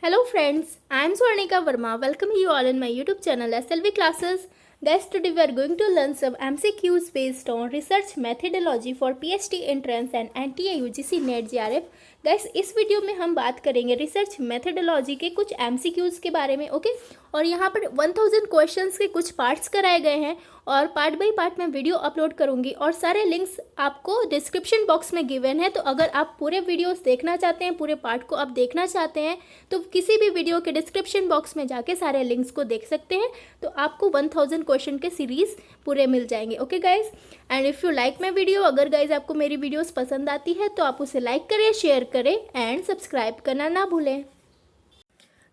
Hello friends, I am Swarnika Verma. Welcome you all in my YouTube channel SLV classes. Guys, today we are going to learn some MCQs based on research methodology for PhD entrance and NTA UGC NET JRF. Guys इस video में हम बात करेंगे research methodology के कुछ MCQs के बारे में, ओके। और यहाँ पर 1000 क्वेश्चंस के कुछ पार्ट्स कराए गए हैं और पार्ट बाय पार्ट मैं वीडियो अपलोड करूँगी और सारे लिंक्स आपको डिस्क्रिप्शन बॉक्स में गिवन है। तो अगर आप पूरे वीडियोस देखना चाहते हैं, पूरे पार्ट को आप देखना चाहते हैं, तो किसी भी वीडियो के डिस्क्रिप्शन बॉक्स में जाके सारे लिंक्स को देख सकते हैं। तो आपको 1000 क्वेश्चन के सीरीज़ पूरे मिल जाएंगे, okay guys. And if you like my video, अगर गाइज आपको मेरी वीडियोस पसंद आती है तो आप उसे लाइक करें, शेयर करें एंड सब्सक्राइब करना ना भूलें।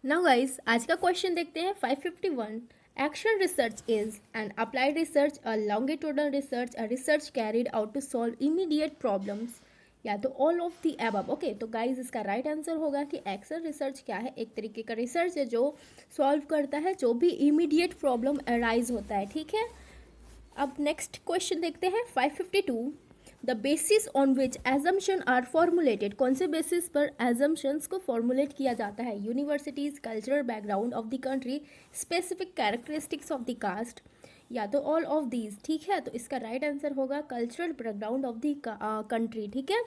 नाउ गाइज आज का क्वेश्चन देखते हैं 551। Action research is an applied research, a longitudinal research, a research carried out to solve immediate problems, या तो all of the above. Okay, तो गाइज इसका राइट आंसर होगा कि एक्शन रिसर्च क्या है, एक तरीके का रिसर्च है जो सॉल्व करता है जो भी इमीडिएट प्रॉब्लम अराइज होता है, ठीक है। अब नेक्स्ट क्वेश्चन देखते हैं 552। The basis on which assumption are formulated, कौन से बेसिस पर एजम्पशंस को फॉर्मुलेट किया जाता है? Universities, cultural background of the country, specific characteristics of the caste, या तो ऑल ऑफ दीज, ठीक है। तो इसका राइट आंसर होगा cultural background of the country, ठीक है।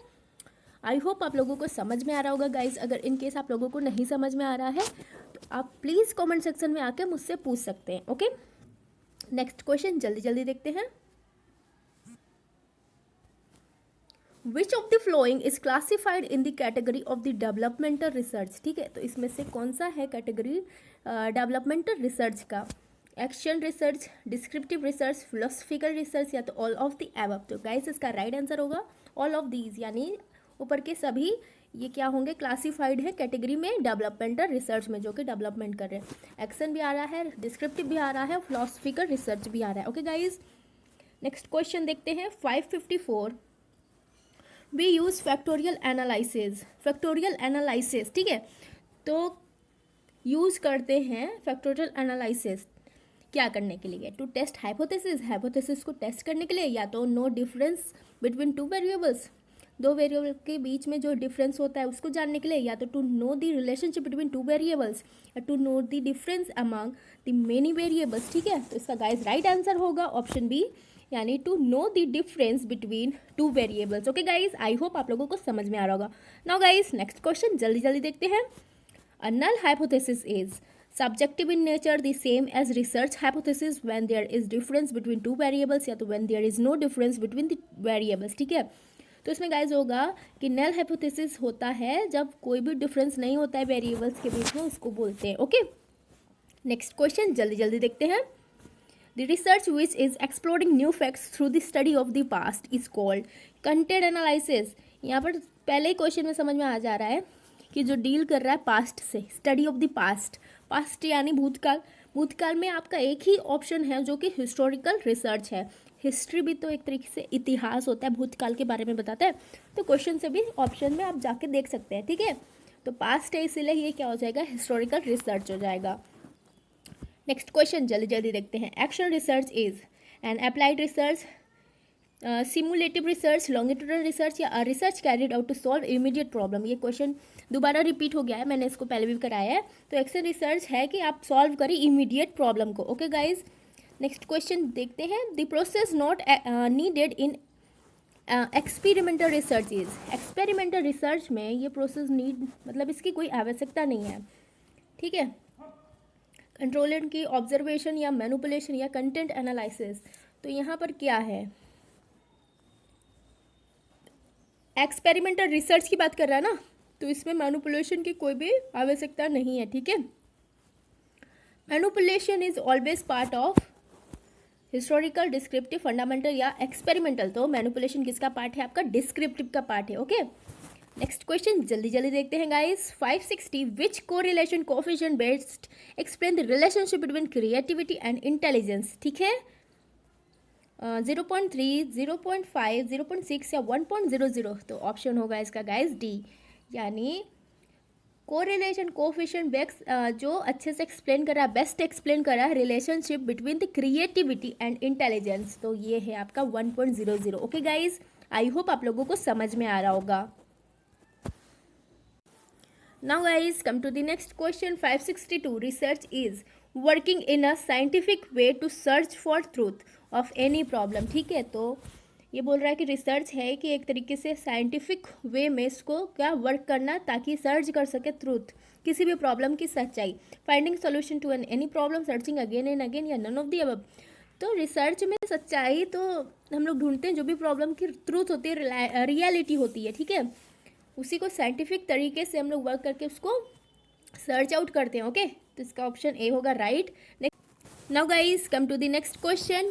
आई होप आप लोगों को समझ में आ रहा होगा गाइज। अगर इन केस आप लोगों को नहीं समझ में आ रहा है तो आप प्लीज़ कमेंट सेक्शन में आके मुझसे पूछ सकते हैं, ओके। नेक्स्ट क्वेश्चन जल्दी जल्दी देखते हैं। Which of the following is classified in the category of the developmental research, ठीक है। तो इसमें से कौन सा है कैटेगरी डेवलपमेंटल रिसर्च का? Action research, descriptive research, philosophical research, या तो ऑल ऑफ द एबव। तो गाइस इसका राइट आंसर होगा ऑल ऑफ दीज, यानी ऊपर के सभी ये क्या होंगे, क्लासिफाइड है कैटेगरी में डेवलपमेंटल रिसर्च में, जो कि डेवलपमेंट कर रहे हैं। एक्शन भी आ रहा है, डिस्क्रिप्टिव भी आ रहा है, फिलोसफिकल रिसर्च भी आ रहा है, ओके गाइज। नेक्स्ट क्वेश्चन देखते हैं 554। We use factorial analysis, factorial analysis, ठीक है। तो यूज़ करते हैं फैक्टोरियल एनालिसिस क्या करने के लिए? टू टेस्ट हाइपोथेसिस, हाइपोथेसिस को टेस्ट करने के लिए, या तो no difference between two variables, दो वेरिएबल के बीच में जो डिफरेंस होता है उसको जानने के लिए, या तो to know the relationship between two variables, या to know the difference among the many variables, ठीक है। तो इसका गाइस राइट आंसर होगा ऑप्शन बी, यानी to know the difference between two variables, okay guys. I hope आप लोगों को समझ में आ रहा होगा। नाउ गाइस नेक्स्ट क्वेश्चन जल्दी जल्दी देखते हैं। A null hypothesis is subjective in nature, the same as research hypothesis when there is difference between two variables, या तो when there is no difference between the variables, ठीक है। तो इसमें गाइज होगा कि नल हाइपोथेसिस होता है जब कोई भी डिफरेंस नहीं होता है वेरिएबल्स के बीच में, उसको बोलते हैं, ओके। नेक्स्ट क्वेश्चन जल्दी जल्दी देखते हैं। The research which is exploring new facts through the study of the past is called content analysis. यहाँ पर पहले ही क्वेश्चन में समझ में आ जा रहा है कि जो डील कर रहा है पास्ट से, study of the past, past यानी भूतकाल। भूतकाल में आपका एक ही ऑप्शन है जो कि हिस्टोरिकल रिसर्च है। हिस्ट्री भी तो एक तरीके से इतिहास होता है, भूतकाल के बारे में बताता है। तो क्वेश्चन से भी ऑप्शन में आप जाके देख सकते हैं, ठीक है। तो पास्ट है इसीलिए ये क्या हो जाएगा, हिस्टोरिकल रिसर्च हो जाएगा। नेक्स्ट क्वेश्चन जल्दी जल्दी देखते हैं। Action research is an applied research, simulative research, longitudinal research, या research carried out to solve immediate problem. ये क्वेश्चन दोबारा रिपीट हो गया है, मैंने इसको पहले भी कराया है। तो एक्शन रिसर्च है कि आप सॉल्व करें इमीडिएट प्रॉब्लम को, ओके गाइज। नेक्स्ट क्वेश्चन देखते हैं। The process not needed in experimental research is, experimental research में ये प्रोसेस नीड मतलब इसकी कोई आवश्यकता नहीं है, ठीक है। कंट्रोलेंट की ऑब्जर्वेशन या मैनिपुलेशन या कंटेंट एनालिसिस, तो यहाँ पर क्या है, एक्सपेरिमेंटल रिसर्च की बात कर रहा है ना, तो इसमें मैनिपुलेशन की कोई भी आवश्यकता नहीं है, ठीक है। Manipulation is always part of historical, descriptive, fundamental या एक्सपेरिमेंटल। तो मैनिपुलेशन किसका पार्ट है, आपका डिस्क्रिप्टिव का पार्ट है, ओके। नेक्स्ट क्वेश्चन जल्दी जल्दी देखते हैं guys 560। Which correlation coefficient best explain the relationship between creativity and intelligence, ठीक है। 0.3, 0.5, 0.6 या 1.00। तो ऑप्शन होगा इसका गाइस डी, यानी कोरिलेशन कोएफिशिएंट बेस्ट जो अच्छे से एक्सप्लेन कर रहा है, बेस्ट एक्सप्लेन कर रहा है relationship between the creativity and intelligence. तो ये है आपका 1.00, ओके गाइज। आई होप आप लोगों को समझ में आ रहा होगा। Now guys, come to the next question 562. Research is working in a scientific way to search for truth of any problem. ठीक है, तो ये बोल रहा है कि रिसर्च है कि एक तरीके से साइंटिफिक वे में इसको क्या वर्क करना ताकि सर्च कर सके ट्रूथ, किसी भी प्रॉब्लम की सच्चाई, finding solution to any problem, searching again and again, या नन ऑफ दी अबव। तो रिसर्च में सच्चाई तो हम लोग ढूंढते हैं, जो भी प्रॉब्लम की ट्रूथ होती है, रियलिटी होती है, ठीक है, उसी को साइंटिफिक तरीके से हम लोग वर्क करके उसको सर्च आउट करते हैं। ओके, तो इसका ऑप्शन ए होगा right. Now guys, come to the next question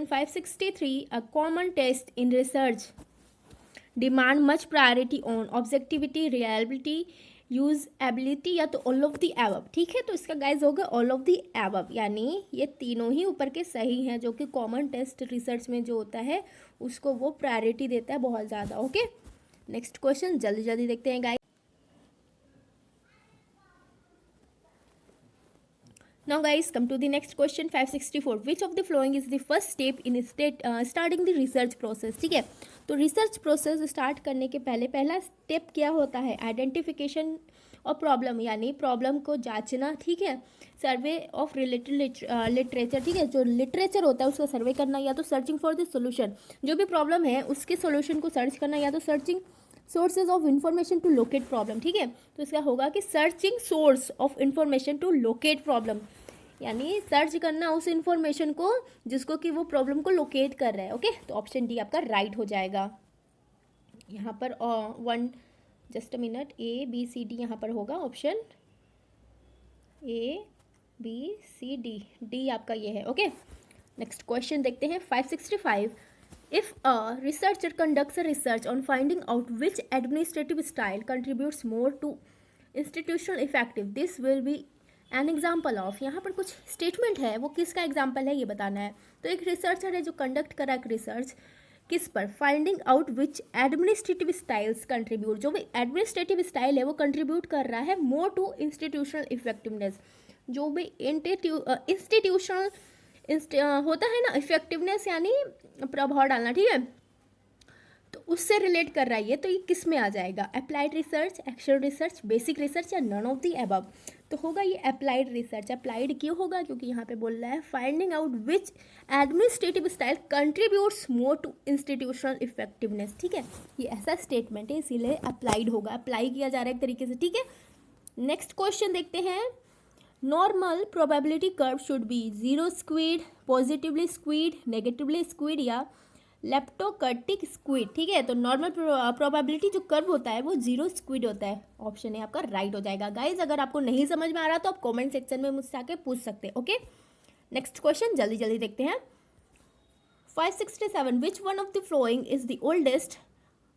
563. A common test in research demand much priority on objectivity, reliability, usability, या तो ऑल ऑफ द एबव। ठीक है, तो इसका गाइज होगा ऑल ऑफ द एबव, यानी ये तीनों ही ऊपर के सही हैं, जो कि कॉमन टेस्ट रिसर्च में जो होता है उसको वो प्रायोरिटी देता है बहुत ज़्यादा। ओके, नेक्स्ट क्वेश्चन जल्दी जल्दी देखते हैं guys. Now guys, come to the next question 564. Which of the following is the first step in starting the research process? ठीक है, तो रिसर्च प्रोसेस स्टार्ट करने के पहले पहला स्टेप क्या होता है? आइडेंटिफिकेशन और प्रॉब्लम, यानी प्रॉब्लम को जांचना, ठीक है, सर्वे ऑफ रिलेटेड लिटरेचर, ठीक है, जो लिटरेचर होता है उसका सर्वे करना, या तो सर्चिंग फॉर द सोल्यूशन, जो भी प्रॉब्लम है उसके सोल्यूशन को सर्च करना, या तो searching sources of information to locate problem. ठीक है, तो इसका होगा कि searching source of information to locate problem, यानी सर्च करना उस इंफॉर्मेशन को जिसको कि वो प्रॉब्लम को लोकेट कर रहा है। ओके, तो ऑप्शन डी आपका राइट हो जाएगा। यहाँ पर just a minute, A B C D यहाँ पर होगा option A B C D, D आपका ये है। ओके, नेक्स्ट क्वेश्चन देखते हैं 565. If a researcher conducts a research on finding out which administrative style contributes more to institutional effective, this will be an example of, यहाँ पर कुछ statement है, वो किसका एग्जाम्पल है ये बताना है। तो एक रिसर्चर है जो कंडक्ट करा एक रिसर्च किस पर? Finding out which administrative styles contribute, जो भी एडमिनिस्ट्रेटिव स्टाइल है वो कंट्रीब्यूट कर रहा है मोर टू इंस्टीट्यूशनल इफेक्टिवनेस, जो भी इंस्टीट्यूशनल होता है ना इफेक्टिवनेस, यानी प्रभाव डालना, ठीक है, तो उससे रिलेट कर रहा है ये, तो ये किस में आ जाएगा? Applied research, action research, basic research, या नन ऑफ द अबव। तो होगा ये अप्लाइड रिसर्च। अप्लाइड क्यों होगा? क्योंकि यहाँ पे बोल रहा है finding out which administrative style contributes more to institutional effectiveness. ठीक है, ये ऐसा स्टेटमेंट है, इसीलिए अप्लाइड होगा, अप्लाई किया जा रहा है एक तरीके से। ठीक है, नेक्स्ट क्वेश्चन देखते हैं। Normal probability curve should be zero squid, positively squid, negatively squid, या लेप्टोकर्टिक स्क्वीड। ठीक है, तो नॉर्मल प्रोबेबिलिटी जो कर्व होता है वो जीरो स्क्वीड होता है। ऑप्शन है आपका राइट हो जाएगा। गाइज, अगर आपको नहीं समझ में आ रहा तो आप कमेंट सेक्शन में मुझसे आके पूछ सकते हैं। ओके, नेक्स्ट क्वेश्चन जल्दी जल्दी देखते हैं 567. Which one of the following is the oldest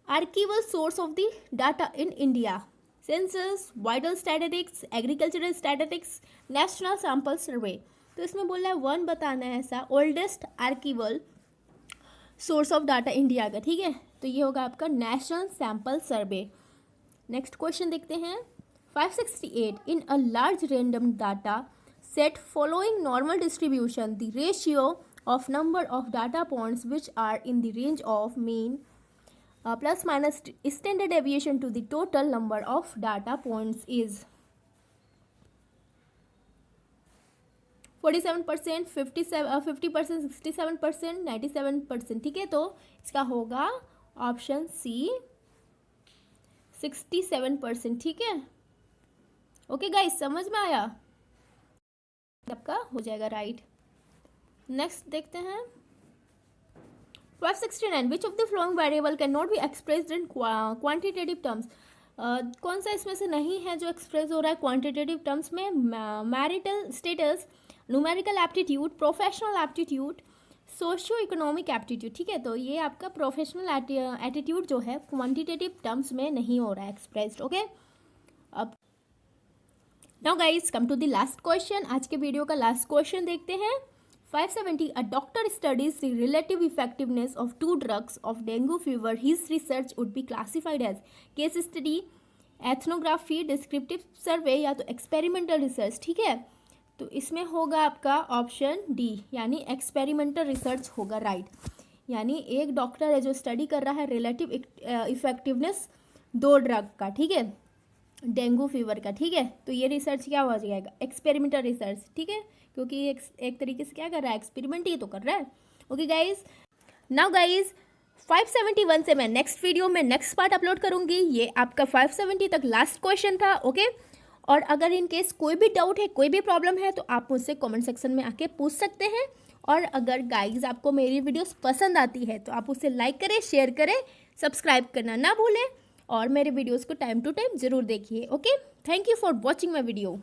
archival source of the data in India? Census, vital statistics, agricultural statistics, national sample survey. तो इसमें बोल रहा है वन बताना है ऐसा oldest archival source of data India का। ठीक है, तो ये होगा आपका national sample survey. Next question देखते हैं 568. In a large random data set following normal distribution the ratio of number of data points which are in the range of mean plus minus standard deviation to the total number of data points is 47%, 50%, 67%, 97%। ठीक है, तो इसका होगा option C 67%। ठीक है, okay guys, समझ में आया? आपका हो जाएगा राइट। नेक्स्ट देखते हैं 569. Which of the flowing variable can not be expressed in quantitative terms? कौन सा इसमें से नहीं है जो एक्सप्रेस हो रहा है क्वांटिटेटिव टर्म्स में? Marital status, numerical aptitude, professional aptitude, socio economic aptitude. ठीक है, तो ये आपका प्रोफेशनल एटीट्यूड जो है क्वांटिटेटिव टर्म्स में नहीं हो रहा है एक्सप्रेस्ड। ओके, अब now guys, come to the last question. आज के वीडियो का लास्ट क्वेश्चन देखते हैं 570. A doctor studies the relative effectiveness of two drugs of dengue fever. His research would be classified as case study, ethnography, descriptive survey, या तो experimental research। ठीक है, तो इसमें होगा आपका ऑप्शन डी, यानी एक्सपेरिमेंटल रिसर्च होगा राइट। यानी एक डॉक्टर है जो स्टडी कर रहा है रिलेटिव इफेक्टिवनेस दो ड्रग का। ठीक है, डेंगू फीवर का, ठीक है। तो ये रिसर्च क्या हो जाएगा, एक्सपेरिमेंटल रिसर्च, ठीक है, क्योंकि ये एक तरीके से क्या कर रहा है, एक्सपेरिमेंट ही तो कर रहा है। ओके गाइज, नाउ गाइज 571 से मैं नेक्स्ट वीडियो में नेक्स्ट पार्ट अपलोड करूंगी। ये आपका 570 तक लास्ट क्वेश्चन था, ओके। और अगर इन केस कोई भी डाउट है, कोई भी प्रॉब्लम है, तो आप मुझसे कमेंट सेक्शन में आके पूछ सकते हैं। और अगर गाइज आपको मेरी वीडियोस पसंद आती है तो आप उसे लाइक करें, शेयर करें, सब्सक्राइब करना ना भूलें और मेरे वीडियोस को टाइम टू टाइम ज़रूर देखिए। Okay, thank you for watching my video.